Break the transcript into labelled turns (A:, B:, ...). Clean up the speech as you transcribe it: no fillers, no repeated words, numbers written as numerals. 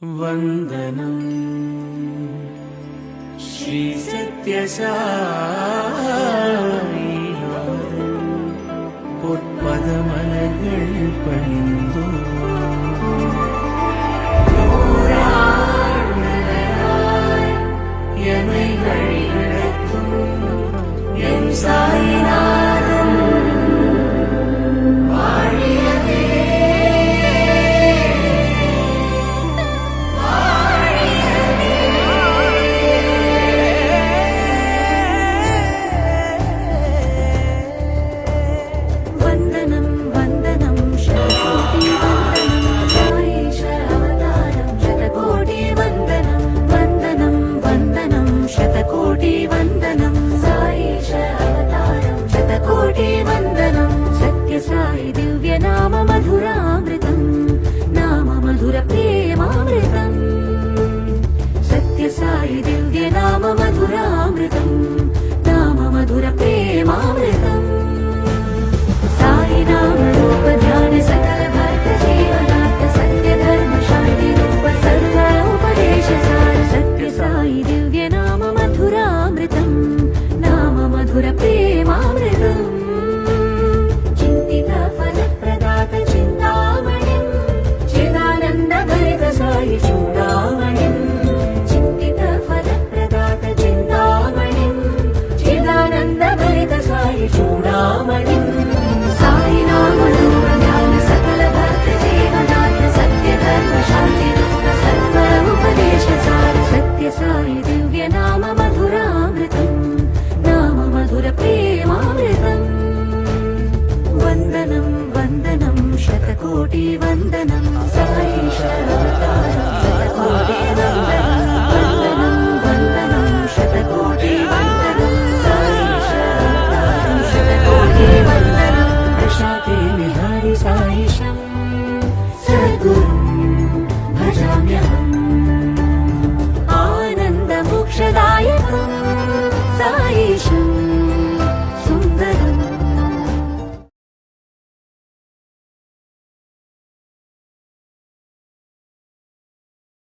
A: वंदनम श्री सत्यसाईनाथन பொற்பதமலர்கள் பணிந்தோ எமை வழிநடத்தும் என் சாயிநாதன் வாழியவே
B: वंदनं वंदनं शतकोटि वंदनं साईश अवतारं शतकोटि वंदनं वंदनं वंदनं शतकोटि वंदनं साईश अवतारं शतकोटि वंदनं सत्य साई दिव्य नाम मधुरामृतं नाम मधुर प्रेमामृतं सत्य साई दिव्य नाम मधुरामृतं नाम मधुर प्रेमामृतम् साई नाम रूप ध्यान सकल भक्त जीवनार्थ सत्य धर्म शांति रूप सर्व उपदेश सार सत्य साई दिव्य नाम मधुरामृतं नाम मधुर प्रेमामृतम् चिन्तित फल प्रदात चिन्तामणिं चिदानन्द भरित साई चूडामणिं चिन्तित फल प्रदात चिन्तामणिं चिदानन्द भरित साई चूडामणिं साई नाम रूप ध्यान सकल भक्त जीवनार्थ सत्य धर्म शांति रूप सर्व उपदेश सार सत्य साई